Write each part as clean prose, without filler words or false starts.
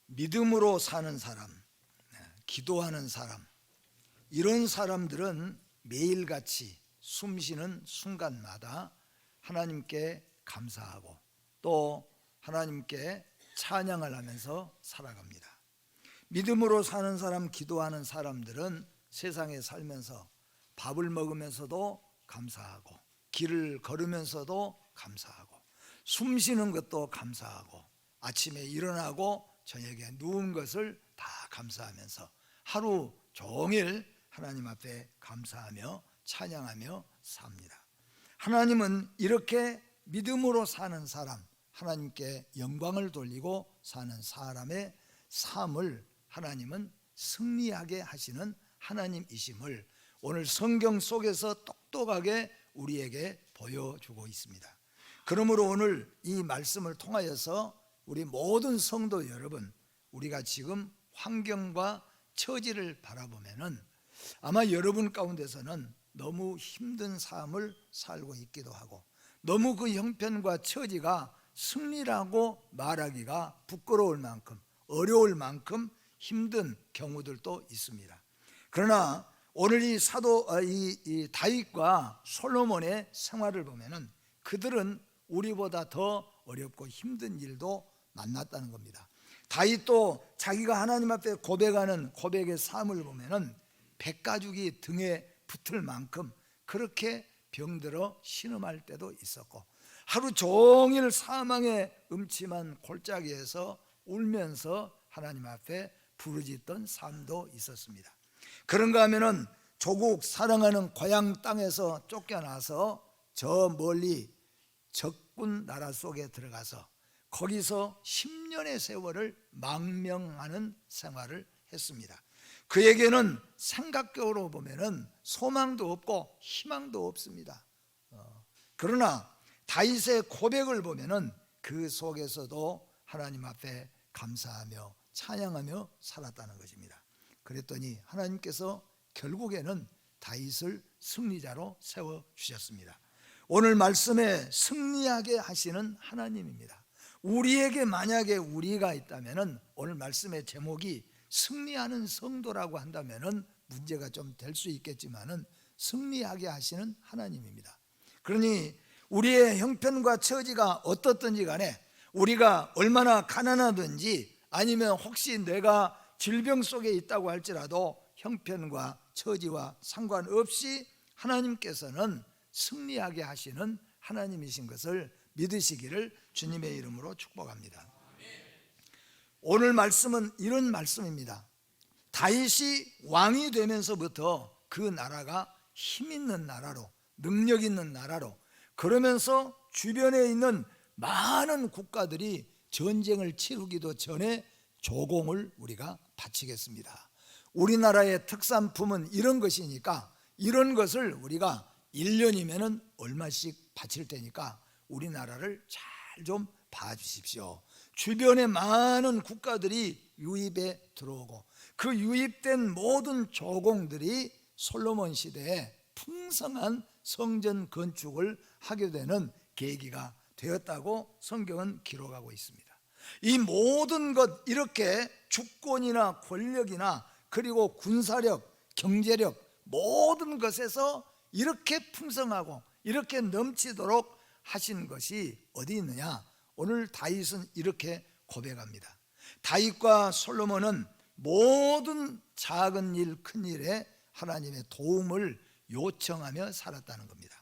믿음으로 사는 사람, 기도하는 사람, 이런 사람들은 매일같이 숨쉬는 순간마다 하나님께 감사하고 또 하나님께 찬양을 하면서 살아갑니다. 믿음으로 사는 사람, 기도하는 사람들은 세상에 살면서 밥을 먹으면서도 감사하고, 길을 걸으면서도 감사하고, 숨 쉬는 것도 감사하고, 아침에 일어나고 저녁에 누운 것을 다 감사하면서 하루 종일 하나님 앞에 감사하며 찬양하며 삽니다. 하나님은 이렇게 믿음으로 사는 사람, 하나님께 영광을 돌리고 사는 사람의 삶을 하나님은 승리하게 하시는 하나님이심을 오늘 성경 속에서 똑똑하게 우리에게 보여주고 있습니다. 그러므로 오늘 이 말씀을 통하여서 우리 모든 성도 여러분, 우리가 지금 환경과 처지를 바라보면은 아마 여러분 가운데서는 너무 힘든 삶을 살고 있기도 하고, 너무 그 형편과 처지가 승리라고 말하기가 부끄러울 만큼, 어려울 만큼 힘든 경우들도 있습니다. 그러나 오늘 이 다윗과 솔로몬의 생활을 보면은 그들은 우리보다 더 어렵고 힘든 일도 만났다는 겁니다. 다윗도 자기가 하나님 앞에 고백하는 고백의 삶을 보면은 백가죽이 등에 붙을 만큼 그렇게 병들어 신음할 때도 있었고, 하루 종일 사망의 음침한 골짜기에서 울면서 하나님 앞에 부르짖던 삶도 있었습니다. 그런가 하면은 조국 사랑하는 고향 땅에서 쫓겨나서 저 멀리 적군 나라 속에 들어가서 거기서 10년의 세월을 망명하는 생활을 했습니다. 그에게는 생각적으로 보면은 소망도 없고 희망도 없습니다. 그러나 다윗의 고백을 보면은 그 속에서도 하나님 앞에 감사하며 찬양하며 살았다는 것입니다. 그랬더니 하나님께서 결국에는 다윗을 승리자로 세워주셨습니다. 오늘 말씀에 승리하게 하시는 하나님입니다. 우리에게 만약에 우리가 있다면 오늘 말씀의 제목이 승리하는 성도라고 한다면 문제가 좀 될 수 있겠지만은 승리하게 하시는 하나님입니다. 그러니 우리의 형편과 처지가 어떻든지 간에, 우리가 얼마나 가난하든지 아니면 혹시 내가 질병 속에 있다고 할지라도 형편과 처지와 상관없이 하나님께서는 승리하게 하시는 하나님이신 것을 믿으시기를 주님의 이름으로 축복합니다. 오늘 말씀은 이런 말씀입니다. 다윗이 왕이 되면서부터 그 나라가 힘 있는 나라로, 능력 있는 나라로, 그러면서 주변에 있는 많은 국가들이 전쟁을 치르기도 전에 조공을 우리가 바치겠습니다. 우리나라의 특산품은 이런 것이니까 이런 것을 우리가 1년이면 얼마씩 바칠 테니까 우리나라를 잘 좀 봐주십시오. 주변의 많은 국가들이 유입에 들어오고 그 유입된 모든 조공들이 솔로몬 시대에 풍성한 성전 건축을 하게 되는 계기가 되었다고 성경은 기록하고 있습니다. 이 모든 것, 이렇게 주권이나 권력이나 그리고 군사력, 경제력, 모든 것에서 이렇게 풍성하고 이렇게 넘치도록 하신 것이 어디 있느냐? 오늘 다윗은 이렇게 고백합니다. 다윗과 솔로몬은 모든 작은 일, 큰 일에 하나님의 도움을 요청하며 살았다는 겁니다.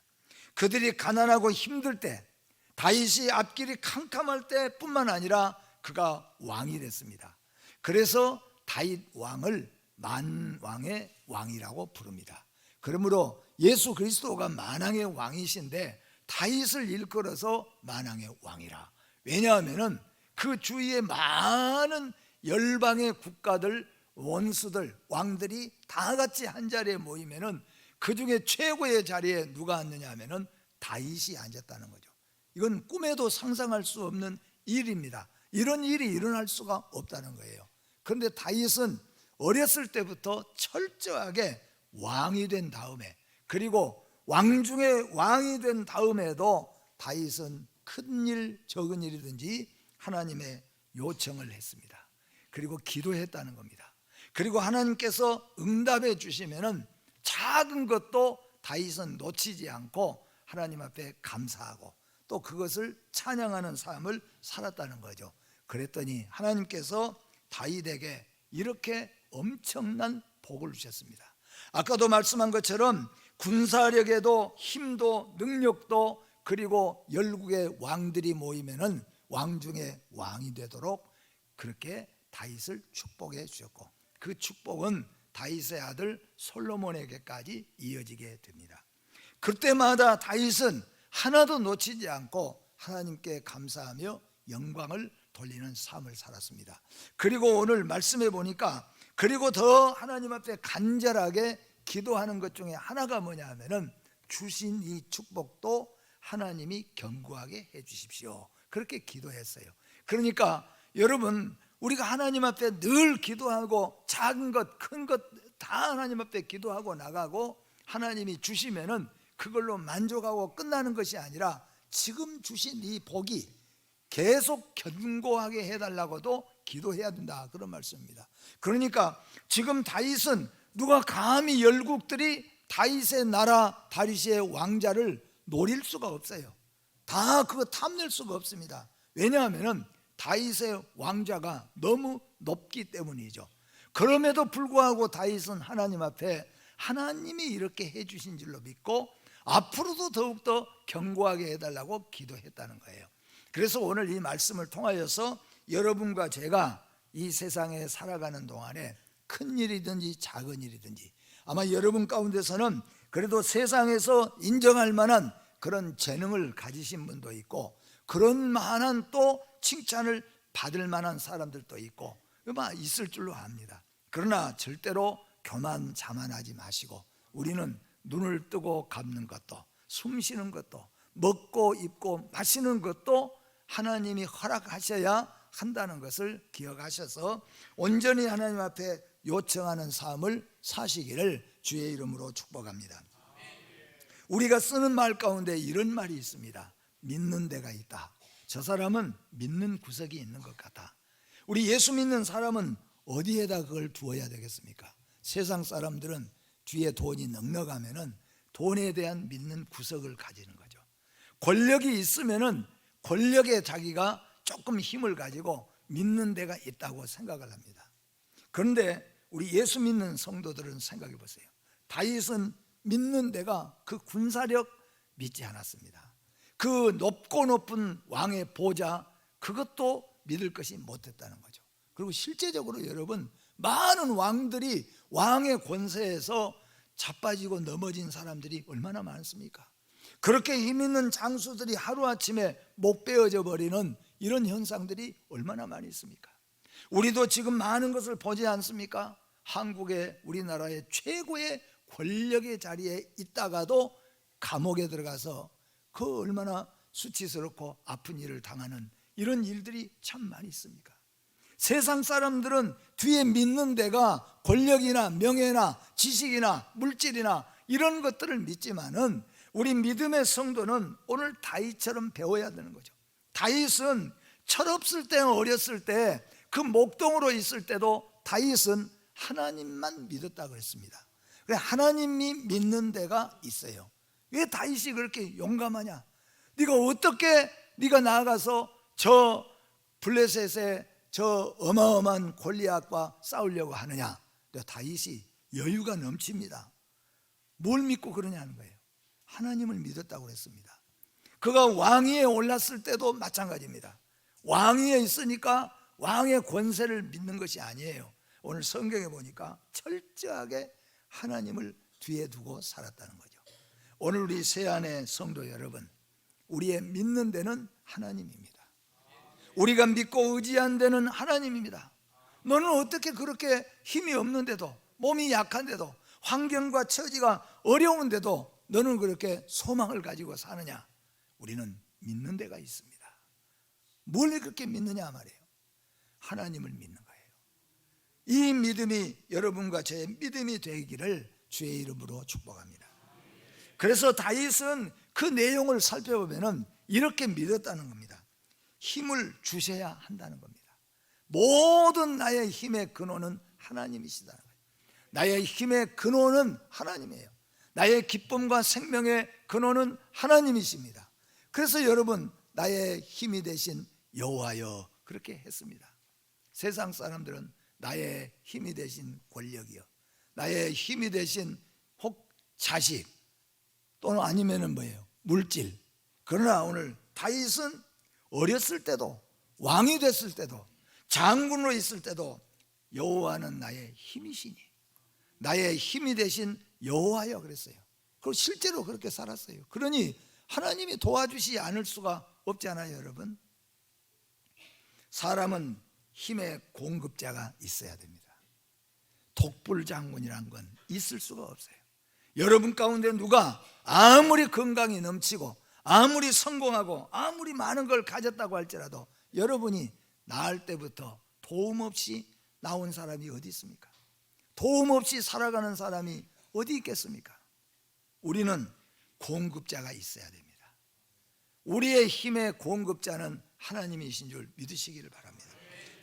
그들이 가난하고 힘들 때, 다윗이 앞길이 캄캄할 때뿐만 아니라 그가 왕이 됐습니다. 그래서 다윗 왕을 만왕의 왕이라고 부릅니다. 그러므로 예수 그리스도가 만왕의 왕이신데 다윗을 일컬어서 만왕의 왕이라. 왜냐하면 그 주위에 많은 열방의 국가들, 원수들, 왕들이 다 같이 한 자리에 모이면은 그 중에 최고의 자리에 누가 앉느냐 하면은 다윗이 앉았다는 거죠. 이건 꿈에도 상상할 수 없는 일입니다. 이런 일이 일어날 수가 없다는 거예요. 그런데 다윗은 어렸을 때부터 철저하게 왕이 된 다음에, 그리고 왕 중에 왕이 된 다음에도 다윗은 큰 일, 적은 일이든지 하나님의 요청을 했습니다. 그리고 기도했다는 겁니다. 그리고 하나님께서 응답해 주시면은 작은 것도 다윗은 놓치지 않고 하나님 앞에 감사하고 또 그것을 찬양하는 삶을 살았다는 거죠. 그랬더니 하나님께서 다윗에게 이렇게 엄청난 복을 주셨습니다. 아까도 말씀한 것처럼 군사력에도 힘도 능력도 그리고 열국의 왕들이 모이면은 왕 중에 왕이 되도록 그렇게 다윗을 축복해 주셨고, 그 축복은 다윗의 아들 솔로몬에게까지 이어지게 됩니다. 그때마다 다윗은 하나도 놓치지 않고 하나님께 감사하며 영광을 돌리는 삶을 살았습니다. 그리고 오늘 말씀해 보니까 그리고 더 하나님 앞에 간절하게 기도하는 것 중에 하나가 뭐냐 하면은 주신 이 축복도 하나님이 견고하게 해 주십시오, 그렇게 기도했어요. 그러니까 여러분, 우리가 하나님 앞에 늘 기도하고 작은 것 큰 것 다 하나님 앞에 기도하고 나가고 하나님이 주시면은 그걸로 만족하고 끝나는 것이 아니라 지금 주신 이 복이 계속 견고하게 해달라고도 기도해야 된다, 그런 말씀입니다. 그러니까 지금 다윗은 누가 감히 열국들이 다윗의 나라, 다윗의 왕자를 노릴 수가 없어요. 다 그거 탐낼 수가 없습니다. 왜냐하면 다윗의 왕자가 너무 높기 때문이죠. 그럼에도 불구하고 다윗은 하나님 앞에 하나님이 이렇게 해주신 줄로 믿고 앞으로도 더욱더 견고하게 해달라고 기도했다는 거예요. 그래서 오늘 이 말씀을 통하여서 여러분과 제가 이 세상에 살아가는 동안에 큰 일이든지 작은 일이든지 아마 여러분 가운데서는 그래도 세상에서 인정할 만한 그런 재능을 가지신 분도 있고 그런 만한 또 칭찬을 받을 만한 사람들도 있고 있을 줄로 압니다. 그러나 절대로 교만 자만하지 마시고 우리는 눈을 뜨고 감는 것도 숨 쉬는 것도 먹고 입고 마시는 것도 하나님이 허락하셔야 한다는 것을 기억하셔서 온전히 하나님 앞에 요청하는 삶을 사시기를 주의 이름으로 축복합니다. 우리가 쓰는 말 가운데 이런 말이 있습니다. 믿는 데가 있다. 저 사람은 믿는 구석이 있는 것 같다. 우리 예수 믿는 사람은 어디에다 그걸 두어야 되겠습니까? 세상 사람들은 뒤에 돈이 넉넉하면은 돈에 대한 믿는 구석을 가지는 거죠. 권력이 있으면은 권력에 자기가 조금 힘을 가지고 믿는 데가 있다고 생각을 합니다. 그런데 우리 예수 믿는 성도들은 생각해 보세요. 다윗은 믿는 데가 그 군사력 믿지 않았습니다. 그 높고 높은 왕의 보좌 그것도 믿을 것이 못했다는 거죠. 그리고 실제적으로 여러분 많은 왕들이 왕의 권세에서 자빠지고 넘어진 사람들이 얼마나 많습니까? 그렇게 힘 있는 장수들이 하루아침에 못 베어져 버리는 이런 현상들이 얼마나 많이 있습니까? 우리도 지금 많은 것을 보지 않습니까? 한국의 우리나라의 최고의 권력의 자리에 있다가도 감옥에 들어가서 그 얼마나 수치스럽고 아픈 일을 당하는 이런 일들이 참 많이 있습니까? 세상 사람들은 뒤에 믿는 데가 권력이나 명예나 지식이나 물질이나 이런 것들을 믿지만은 우리 믿음의 성도는 오늘 다윗처럼 배워야 되는 거죠. 다윗은 철없을 때 어렸을 때 그 목동으로 있을 때도 다윗은 하나님만 믿었다고 했습니다. 그래 하나님이 믿는 데가 있어요. 왜 다윗이 그렇게 용감하냐? 네가 어떻게 네가 나아가서 저 블레셋의 저 어마어마한 골리앗과 싸우려고 하느냐? 다윗이 여유가 넘칩니다. 뭘 믿고 그러냐는 거예요. 하나님을 믿었다고 했습니다. 그가 왕위에 올랐을 때도 마찬가지입니다. 왕위에 있으니까 왕의 권세를 믿는 것이 아니에요. 오늘 성경에 보니까 철저하게 하나님을 뒤에 두고 살았다는 거죠. 오늘 우리 세안의 성도 여러분, 우리의 믿는 데는 하나님입니다. 우리가 믿고 의지한 데는 하나님입니다. 너는 어떻게 그렇게 힘이 없는데도 몸이 약한데도 환경과 처지가 어려운데도 너는 그렇게 소망을 가지고 사느냐? 우리는 믿는 데가 있습니다. 뭘 그렇게 믿느냐 말이에요. 하나님을 믿는 거예요. 이 믿음이 여러분과 제 믿음이 되기를 주의 이름으로 축복합니다. 그래서 다윗은 그 내용을 살펴보면 이렇게 믿었다는 겁니다. 힘을 주셔야 한다는 겁니다. 모든 나의 힘의 근원은 하나님이시다는 거예요. 나의 힘의 근원은 하나님이에요. 나의 기쁨과 생명의 근원은 하나님이십니다. 그래서 여러분, 나의 힘이 되신 여호와여, 그렇게 했습니다. 세상 사람들은 나의 힘이 되신 권력이요, 나의 힘이 되신 혹 자식, 또는 아니면은 뭐예요? 물질. 그러나 오늘 다윗은 어렸을 때도, 왕이 됐을 때도, 장군으로 있을 때도 여호와는 나의 힘이시니, 나의 힘이 되신 여호와여 그랬어요. 그리고 실제로 그렇게 살았어요. 그러니 하나님이 도와주시지 않을 수가 없잖아요, 여러분. 사람은 힘의 공급자가 있어야 됩니다. 독불장군이란 건 있을 수가 없어요. 여러분 가운데 누가 아무리 건강이 넘치고 아무리 성공하고 아무리 많은 걸 가졌다고 할지라도 여러분이 낳을 때부터 도움 없이 나온 사람이 어디 있습니까? 도움 없이 살아가는 사람이 어디 있겠습니까? 우리는 공급자가 있어야 됩니다. 우리의 힘의 공급자는 하나님이신 줄 믿으시기를 바랍니다.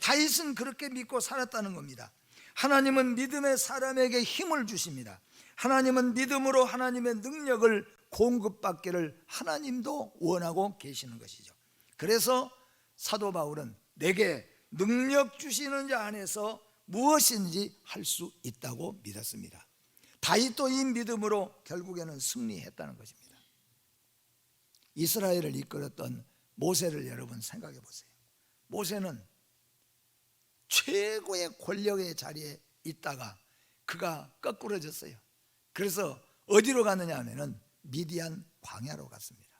다윗은 그렇게 믿고 살았다는 겁니다. 하나님은 믿음의 사람에게 힘을 주십니다. 하나님은 믿음으로 하나님의 능력을 공급받기를 하나님도 원하고 계시는 것이죠. 그래서 사도 바울은 내게 능력 주시는 자 안에서 무엇인지 할 수 있다고 믿었습니다. 다윗도 이 믿음으로 결국에는 승리했다는 것입니다. 이스라엘을 이끌었던 모세를 여러분 생각해 보세요. 모세는 최고의 권력의 자리에 있다가 그가 거꾸러졌어요. 그래서 어디로 갔느냐 하면은 미디안 광야로 갔습니다.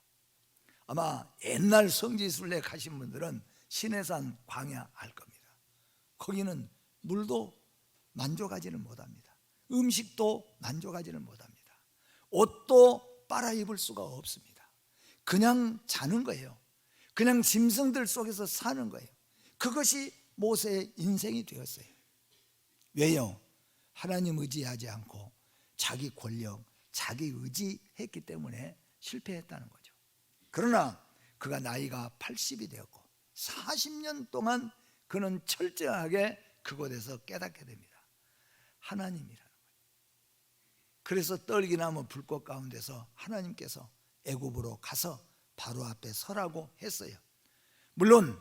아마 옛날 성지순례 가신 분들은 시내산 광야 알 겁니다. 거기는 물도 만족하지는 못합니다. 음식도 만족하지는 못합니다. 옷도 빨아입을 수가 없습니다. 그냥 자는 거예요. 그냥 짐승들 속에서 사는 거예요. 그것이 모세의 인생이 되었어요. 왜요? 하나님 의지하지 않고 자기 권력, 자기 의지했기 때문에 실패했다는 거죠. 그러나 그가 나이가 80이 되었고 40년 동안 그는 철저하게 그곳에서 깨닫게 됩니다. 하나님이라는 거예요. 그래서 떨기나무 불꽃 가운데서 하나님께서 애굽으로 가서 바로 앞에 서라고 했어요. 물론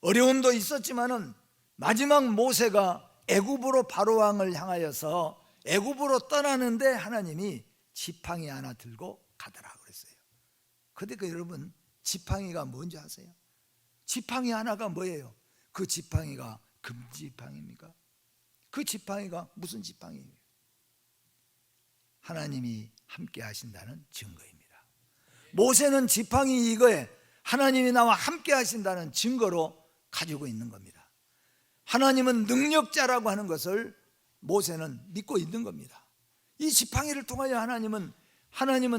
어려움도 있었지만은 마지막 모세가 애굽으로 바로 왕을 향하여서 애굽으로 떠나는데 하나님이 지팡이 하나 들고 가더라 그랬어요. 그런데 여러분, 지팡이가 뭔지 아세요? 지팡이 하나가 뭐예요? 그 지팡이가 금지팡이입니까? 그 지팡이가 무슨 지팡이예요? 하나님이 함께 하신다는 증거입니다. 모세는 지팡이 이거에 하나님이 나와 함께 하신다는 증거로 가지고 있는 겁니다. 하나님은 능력자라고 하는 것을 모세는 믿고 있는 겁니다. 이 지팡이를 통하여 하나님은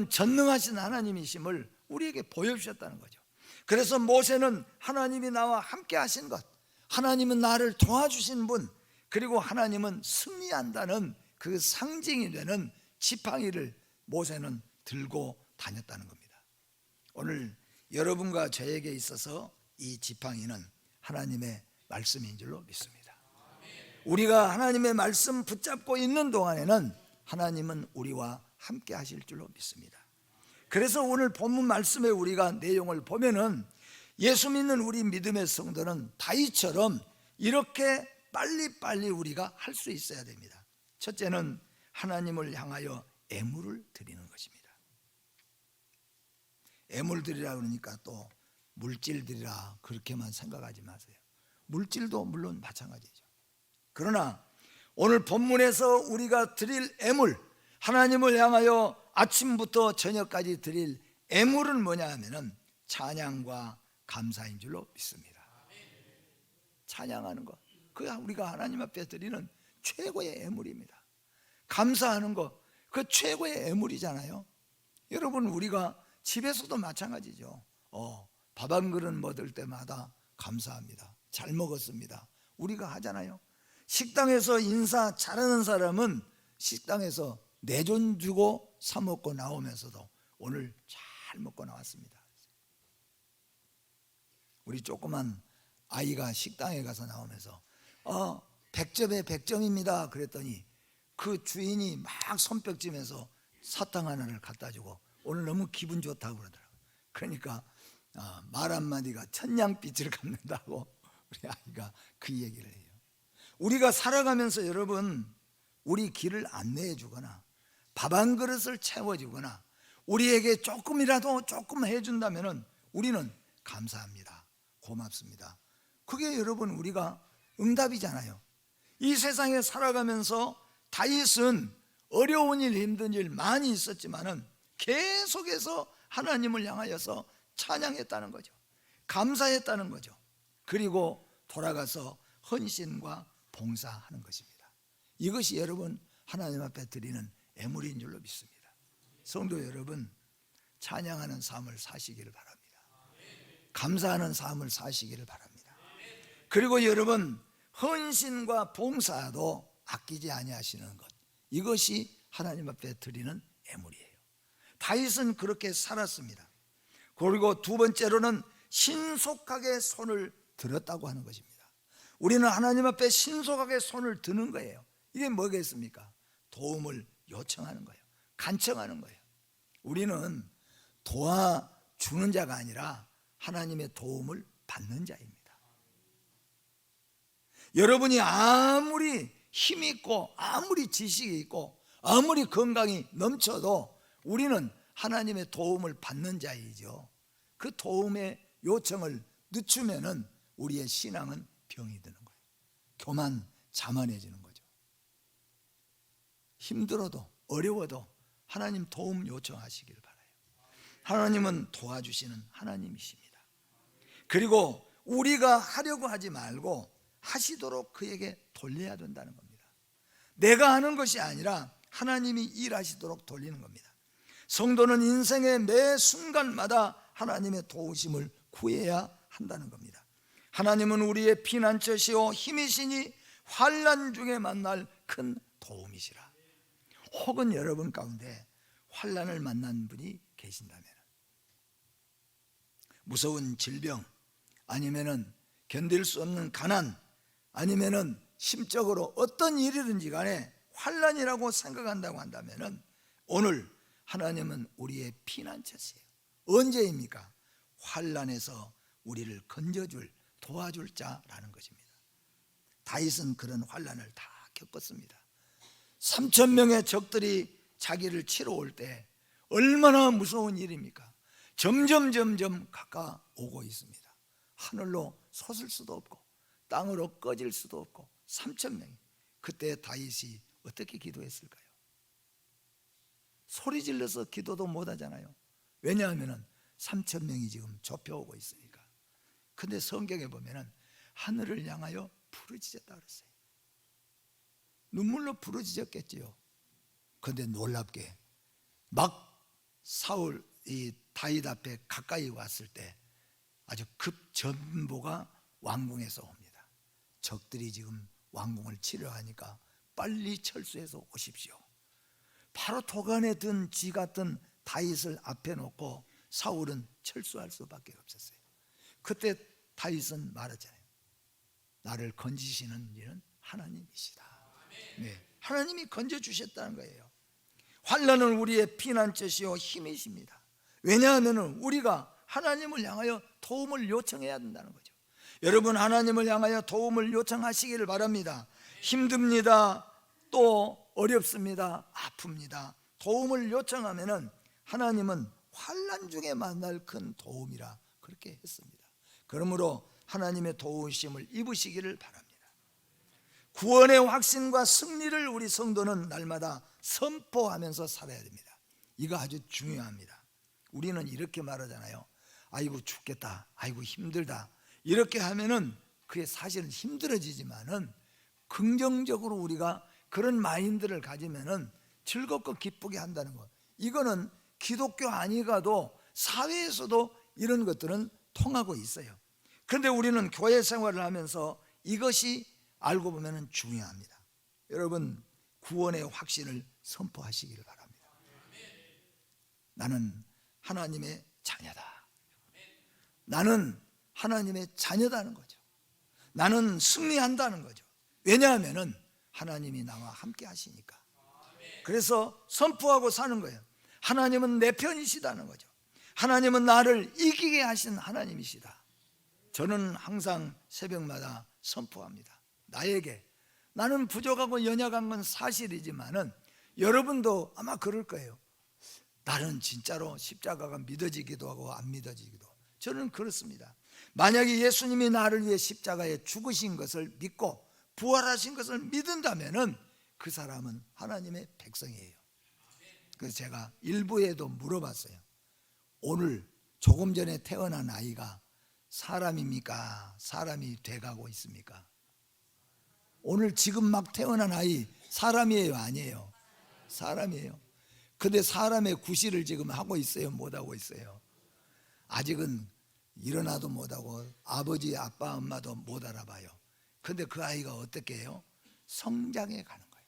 전능하신 하나님이심을 우리에게 보여주셨다는 거죠. 그래서 모세는 하나님이 나와 함께 하신 것, 하나님은 나를 도와주신 분, 그리고 하나님은 승리한다는 그 상징이 되는 지팡이를 모세는 들고 다녔다는 겁니다. 오늘 여러분과 저에게 있어서 이 지팡이는 하나님의 말씀인 줄로 믿습니다. 우리가 하나님의 말씀 붙잡고 있는 동안에는 하나님은 우리와 함께 하실 줄로 믿습니다. 그래서 오늘 본문 말씀에 우리가 내용을 보면은 예수 믿는 우리 믿음의 성도는 다윗처럼 이렇게 빨리빨리 우리가 할 수 있어야 됩니다. 첫째는 하나님을 향하여 애물을 드리는 것입니다. 애물 드리라 그러니까 또 물질 드리라 그렇게만 생각하지 마세요. 물질도 물론 마찬가지죠. 그러나 오늘 본문에서 우리가 드릴 애물, 하나님을 향하여 아침부터 저녁까지 드릴 애물은 뭐냐 하면은 찬양과 감사인 줄로 믿습니다. 찬양하는 것, 그게 우리가 하나님 앞에 드리는 최고의 애물입니다. 감사하는 것, 그 최고의 애물이잖아요. 여러분, 우리가 집에서도 마찬가지죠. 밥 한 그릇 먹을 때마다 감사합니다, 잘 먹었습니다, 우리가 하잖아요. 식당에서 인사 잘하는 사람은 식당에서 내 돈 주고 사 먹고 나오면서도 오늘 잘 먹고 나왔습니다. 우리 조그만 아이가 식당에 가서 나오면서 100점에 100점입니다 그랬더니 그 주인이 막 손뼉치면서 사탕 하나를 갖다 주고 오늘 너무 기분 좋다고 그러더라고요. 그러니까 말 한마디가 천냥빛을 갖는다고 우리 아이가 그 얘기를 해요. 우리가 살아가면서 여러분, 우리 길을 안내해 주거나 밥 한 그릇을 채워주거나 우리에게 조금이라도 조금 해준다면 우리는 감사합니다, 고맙습니다. 그게 여러분 우리가 응답이잖아요. 이 세상에 살아가면서 다윗은 어려운 일, 힘든 일 많이 있었지만은 계속해서 하나님을 향하여서 찬양했다는 거죠. 감사했다는 거죠. 그리고 돌아가서 헌신과 봉사하는 것입니다. 이것이 여러분 하나님 앞에 드리는 애물인 줄로 믿습니다. 성도 여러분, 찬양하는 삶을 사시기를 바랍니다. 감사하는 삶을 사시기를 바랍니다. 그리고 여러분, 헌신과 봉사도 아끼지 아니하시는 것, 이것이 하나님 앞에 드리는 애물이에요. 다윗은 그렇게 살았습니다. 그리고 두 번째로는 신속하게 손을 들었다고 하는 것입니다. 우리는 하나님 앞에 신속하게 손을 드는 거예요. 이게 뭐겠습니까? 도움을 요청하는 거예요. 간청하는 거예요. 우리는 도와주는 자가 아니라 하나님의 도움을 받는 자입니다. 여러분이 아무리 힘이 있고 아무리 지식이 있고 아무리 건강이 넘쳐도 우리는 하나님의 도움을 받는 자이죠. 그 도움의 요청을 늦추면은 우리의 신앙은 병이 드는 거예요. 교만자만해지는 거죠. 힘들어도 어려워도 하나님 도움 요청하시길 바라요. 하나님은 도와주시는 하나님이십니다. 그리고 우리가 하려고 하지 말고 하시도록 그에게 돌려야 된다는 겁니다. 내가 하는 것이 아니라 하나님이 일하시도록 돌리는 겁니다. 성도는 인생의 매 순간마다 하나님의 도우심을 구해야 한다는 겁니다. 하나님은 우리의 피난처시오 힘이시니 환난 중에 만날 큰 도움이시라. 혹은 여러분 가운데 환난을 만난 분이 계신다면, 무서운 질병, 아니면은 견딜 수 없는 가난, 아니면은 심적으로 어떤 일이든지 간에 환난이라고 생각한다고 한다면은 오늘 하나님은 우리의 피난처세요. 언제입니까? 환난에서 우리를 건져줄, 도와줄 자라는 것입니다. 다윗은 그런 환난을 다 겪었습니다. 3,000명의 적들이 자기를 치러 올 때 얼마나 무서운 일입니까? 점점 가까오고 있습니다. 하늘로 솟을 수도 없고 땅으로 꺼질 수도 없고 3,000명이. 그때 다윗이 어떻게 기도했을까요? 소리 질러서 기도도 못 하잖아요. 왜냐하면 3,000명이 지금 좁혀오고 있으니까. 근데 성경에 보면은 하늘을 향하여 부르짖었다 그랬어요. 눈물로 부르짖었겠지요. 근데 놀랍게 막 사울, 이 다윗 앞에 가까이 왔을 때 아주 급전보가 왕궁에서 옵니다. 적들이 지금 왕궁을 치려 하니까 빨리 철수해서 오십시오. 바로 도간에 든 쥐 같은 다윗을 앞에 놓고 사울은 철수할 수밖에 없었어요. 그때 다윗은 말하잖아요. 나를 건지시는 이는 하나님이시다. 네, 하나님이 건져주셨다는 거예요. 환난은 우리의 피난처시요 힘이십니다. 왜냐하면 우리가 하나님을 향하여 도움을 요청해야 된다는 거죠. 여러분, 하나님을 향하여 도움을 요청하시기를 바랍니다. 힘듭니다. 또 어렵습니다. 아픕니다. 도움을 요청하면은 하나님은 환난 중에 만날 큰 도움이라 그렇게 했습니다. 그러므로 하나님의 도우심을 입으시기를 바랍니다. 구원의 확신과 승리를 우리 성도는 날마다 선포하면서 살아야 됩니다. 이거 아주 중요합니다. 우리는 이렇게 말하잖아요. 아이고 죽겠다, 아이고 힘들다. 이렇게 하면은 그게 사실은 힘들어지지만은 긍정적으로 우리가 그런 마인드를 가지면은 즐겁고 기쁘게 한다는 것. 이거는 기독교 아니가도 사회에서도 이런 것들은 통하고 있어요. 그런데 우리는 교회 생활을 하면서 이것이 알고 보면 중요합니다. 여러분, 구원의 확신을 선포하시기를 바랍니다. 나는 하나님의 자녀다. 나는 하나님의 자녀다는 거죠. 나는 승리한다는 거죠. 왜냐하면 하나님이 나와 함께 하시니까. 그래서 선포하고 사는 거예요. 하나님은 내 편이시다는 거죠. 하나님은 나를 이기게 하신 하나님이시다. 저는 항상 새벽마다 선포합니다. 나는 부족하고 연약한 건 사실이지만은 여러분도 아마 그럴 거예요. 나는 진짜로 십자가가 믿어지기도 하고 안 믿어지기도 하고. 저는 그렇습니다. 만약에 예수님이 나를 위해 십자가에 죽으신 것을 믿고 부활하신 것을 믿는다면은 그 사람은 하나님의 백성이에요. 그래서 제가 일부에도 물어봤어요. 오늘 조금 전에 태어난 아이가 사람입니까? 사람이 돼가고 있습니까? 오늘 지금 막 태어난 아이 사람이에요? 아니에요? 사람이에요. 근데 사람의 구실을 지금 하고 있어요? 못하고 있어요? 아직은 일어나도 못하고 아버지, 아빠, 엄마도 못 알아봐요. 근데 그 아이가 어떻게 해요? 성장해 가는 거예요.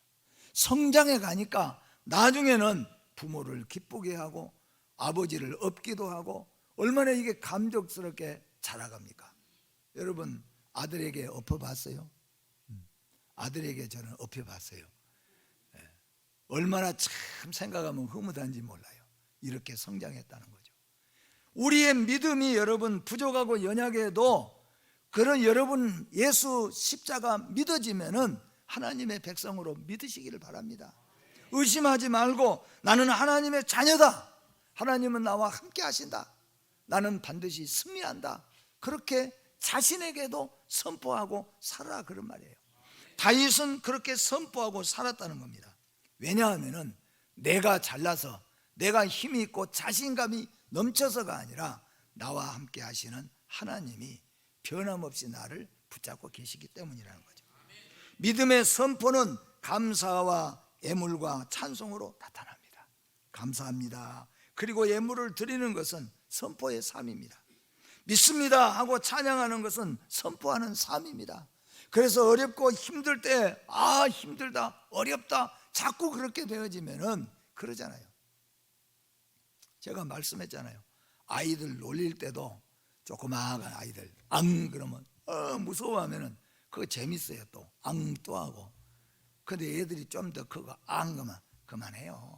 성장해 가니까 나중에는 부모를 기쁘게 하고 아버지를 업기도 하고 얼마나 이게 감격스럽게 자라갑니까? 여러분 아들에게 엎어봤어요? 아들에게 저는 엎여봤어요. 얼마나 참 생각하면 흐뭇한지 몰라요. 이렇게 성장했다는 거죠. 우리의 믿음이 여러분 부족하고 연약해도 그런 여러분 예수 십자가 믿어지면은 하나님의 백성으로 믿으시기를 바랍니다. 의심하지 말고 나는 하나님의 자녀다. 하나님은 나와 함께 하신다. 나는 반드시 승리한다. 그렇게 자신에게도 선포하고 살아라 그런 말이에요. 다윗은 그렇게 선포하고 살았다는 겁니다. 왜냐하면 내가 잘나서 내가 힘이 있고 자신감이 넘쳐서가 아니라 나와 함께 하시는 하나님이 변함없이 나를 붙잡고 계시기 때문이라는 거죠. 믿음의 선포는 감사와 예물과 찬송으로 나타납니다. 감사합니다. 그리고 예물을 드리는 것은 선포의 삶입니다. 믿습니다 하고 찬양하는 것은 선포하는 삶입니다. 그래서 어렵고 힘들 때 힘들다, 어렵다 자꾸 그렇게 되어지면은 그러잖아요. 제가 말씀했잖아요. 아이들 놀릴 때도 조그마한 아이들 그러면 무서워하면은 그거 재밌어요. 또 또 하고. 근데 애들이 좀 더 크고 그러면 그만해요.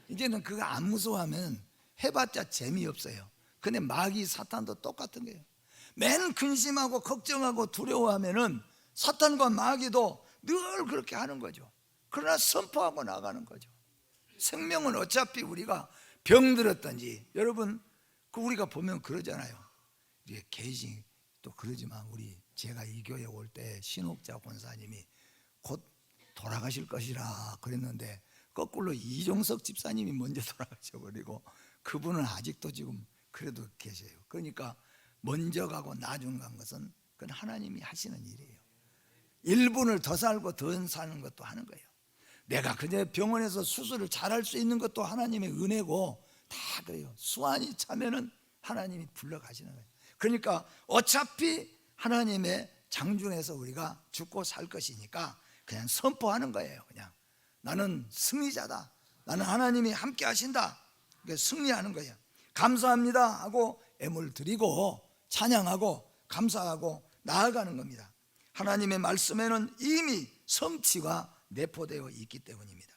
이제는 그거 안 무서워하면 해봤자 재미없어요. 근데 마귀 사탄도 똑같은 거예요. 맨 근심하고 걱정하고 두려워하면은 사탄과 마귀도 늘 그렇게 하는 거죠. 그러나 선포하고 나가는 거죠. 생명은 어차피 우리가 병들었든지 여러분 우리가 보면 그러잖아요. 이게 개인이 또 그러지만 제가 이 교회 올 때 신옥자 권사님이 곧 돌아가실 것이라 그랬는데 거꾸로 이종석 집사님이 먼저 돌아가셔버리고 그분은 아직도 지금 그래도 계세요. 그러니까 먼저 가고 나중 간 것은 그건 하나님이 하시는 일이에요. 1분을 더 살고 더 사는 것도 하는 거예요. 내가 그냥 병원에서 수술을 잘할 수 있는 것도 하나님의 은혜고 다 그래요. 수완이 차면은 하나님이 불러가시는 거예요. 그러니까 어차피 하나님의 장중에서 우리가 죽고 살 것이니까 그냥 선포하는 거예요. 그냥 나는 승리자다. 나는 하나님이 함께 하신다. 승리하는 거예요. 감사합니다 하고 예물 드리고 찬양하고 감사하고 나아가는 겁니다. 하나님의 말씀에는 이미 성취가 내포되어 있기 때문입니다.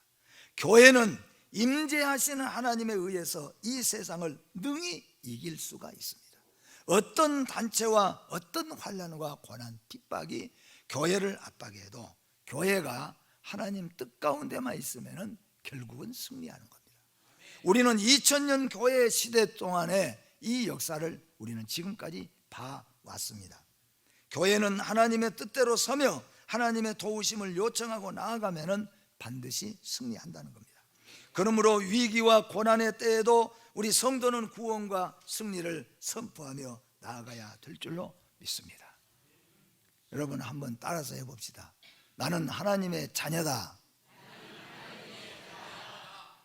교회는 임재하시는 하나님에 의해서 이 세상을 능히 이길 수가 있습니다. 어떤 단체와 어떤 환난과 고난, 핍박이 교회를 압박해도 교회가 하나님 뜻 가운데만 있으면 결국은 승리하는 겁니다. 우리는 2000년 교회 시대 동안에 이 역사를 우리는 지금까지 봐왔습니다. 교회는 하나님의 뜻대로 서며 하나님의 도우심을 요청하고 나아가면 반드시 승리한다는 겁니다. 그러므로 위기와 고난의 때에도 우리 성도는 구원과 승리를 선포하며 나아가야 될 줄로 믿습니다. 여러분 한번 따라서 해봅시다. 나는 하나님의 자녀다.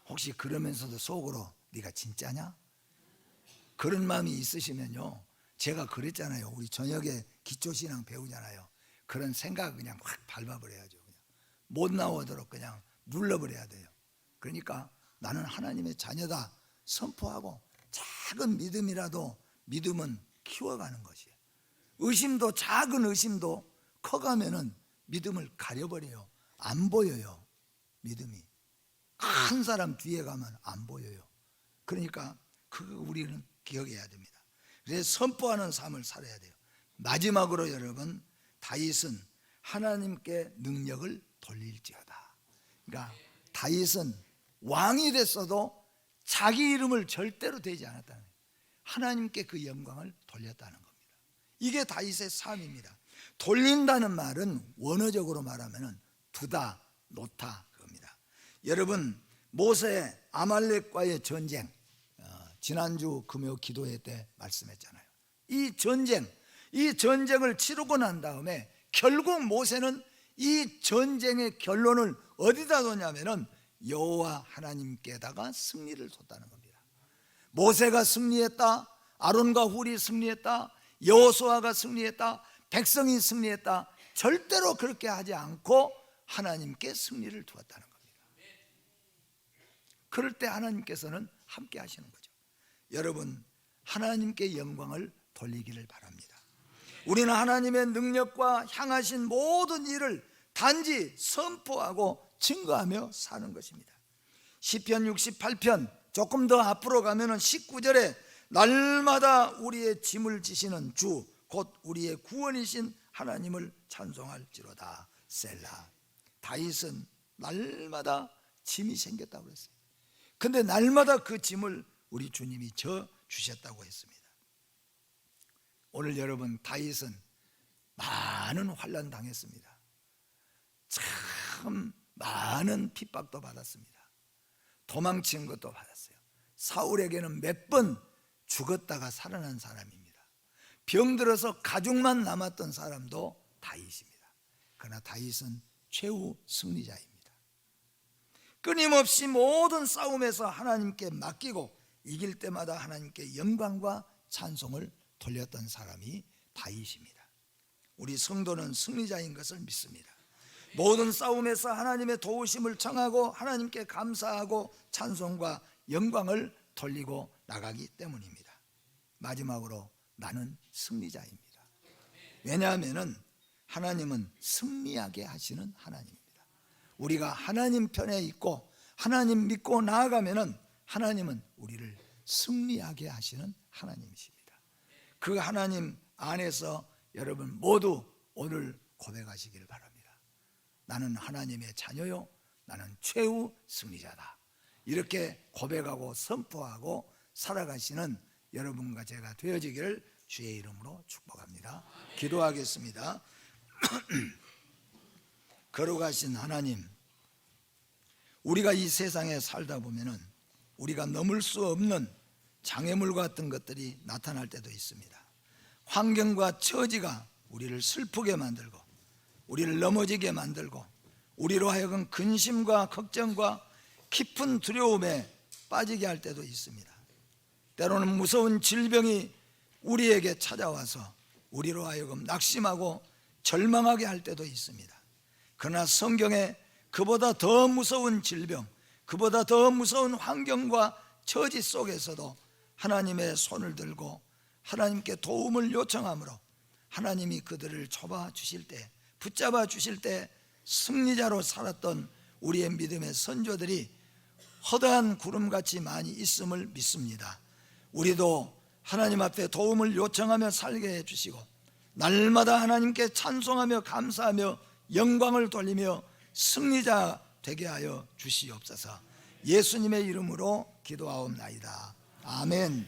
혹시 그러면서도 속으로 네가 진짜냐? 그런 마음이 있으시면요, 제가 그랬잖아요. 우리 저녁에 기초신앙 배우잖아요. 그런 생각 그냥 확 밟아버려야죠. 그냥 못 나오도록 그냥 눌러버려야 돼요. 그러니까 나는 하나님의 자녀다 선포하고 작은 믿음이라도 믿음은 키워가는 것이에요. 의심도, 작은 의심도 커가면은 믿음을 가려버려요. 안 보여요. 믿음이 큰 사람 뒤에 가면 안 보여요. 그러니까 그거 우리는 기억해야 됩니다. 그래서 선포하는 삶을 살아야 돼요. 마지막으로 여러분, 다윗은 하나님께 능력을 돌릴지어다. 그러니까 다윗은 왕이 됐어도 자기 이름을 절대로 대지 않았다는 거예요. 하나님께 그 영광을 돌렸다는 겁니다. 이게 다윗의 삶입니다. 돌린다는 말은 원어적으로 말하면 두다, 놓다 그겁니다. 여러분, 모세 아말렉과의 전쟁, 지난주 금요 기도회 때 말씀했잖아요. 이 전쟁을 치르고 난 다음에 결국 모세는 이 전쟁의 결론을 어디다 뒀냐면은 여호와 하나님께다가 승리를 뒀다는 겁니다. 모세가 승리했다, 아론과 훌이 승리했다, 여호수아가 승리했다, 백성이 승리했다, 절대로 그렇게 하지 않고 하나님께 승리를 두었다는 겁니다. 그럴 때 하나님께서는 함께 하시는 거죠. 여러분, 하나님께 영광을 돌리기를 바랍니다. 우리는 하나님의 능력과 향하신 모든 일을 단지 선포하고 증거하며 사는 것입니다. 시편 68편 조금 더 앞으로 가면은 19절에 날마다 우리의 짐을 지시는 주 곧 우리의 구원이신 하나님을 찬송할지로다. 셀라. 다윗은 날마다 짐이 생겼다고 그랬어요. 근데 날마다 그 짐을 우리 주님이 져 주셨다고 했습니다. 오늘 여러분, 다윗은 많은 환난 당했습니다. 참 많은 핍박도 받았습니다. 도망친 것도 받았어요. 사울에게는 몇 번 죽었다가 살아난 사람입니다. 병들어서 가죽만 남았던 사람도 다윗입니다. 그러나 다윗은 최후 승리자입니다. 끊임없이 모든 싸움에서 하나님께 맡기고 이길 때마다 하나님께 영광과 찬송을 돌렸던 사람이 다윗입니다. 우리 성도는 승리자인 것을 믿습니다. 모든 싸움에서 하나님의 도우심을 청하고 하나님께 감사하고 찬송과 영광을 돌리고 나가기 때문입니다. 마지막으로 나는 승리자입니다. 왜냐하면 하나님은 승리하게 하시는 하나님입니다. 우리가 하나님 편에 있고 하나님 믿고 나아가면 하나님은 우리를 승리하게 하시는 하나님이십니다. 그 하나님 안에서 여러분 모두 오늘 고백하시기를 바랍니다. 나는 하나님의 자녀요, 나는 최후 승리자다. 이렇게 고백하고 선포하고 살아가시는 여러분과 제가 되어지기를 주의 이름으로 축복합니다. 기도하겠습니다. 거룩하신 하나님, 우리가 이 세상에 살다 보면은 우리가 넘을 수 없는 장애물 같은 것들이 나타날 때도 있습니다. 환경과 처지가 우리를 슬프게 만들고 우리를 넘어지게 만들고 우리로 하여금 근심과 걱정과 깊은 두려움에 빠지게 할 때도 있습니다. 때로는 무서운 질병이 우리에게 찾아와서 우리로 하여금 낙심하고 절망하게 할 때도 있습니다. 그러나 성경에 그보다 더 무서운 질병, 그보다 더 무서운 환경과 처지 속에서도 하나님의 손을 들고 하나님께 도움을 요청함으로 하나님이 그들을 잡아 주실 때, 붙잡아 주실 때 승리자로 살았던 우리의 믿음의 선조들이 허다한 구름같이 많이 있음을 믿습니다. 우리도 하나님 앞에 도움을 요청하며 살게 해주시고 날마다 하나님께 찬송하며 감사하며 영광을 돌리며 승리자 되게 하여 주시옵소서. 예수님의 이름으로 기도하옵나이다. 아멘.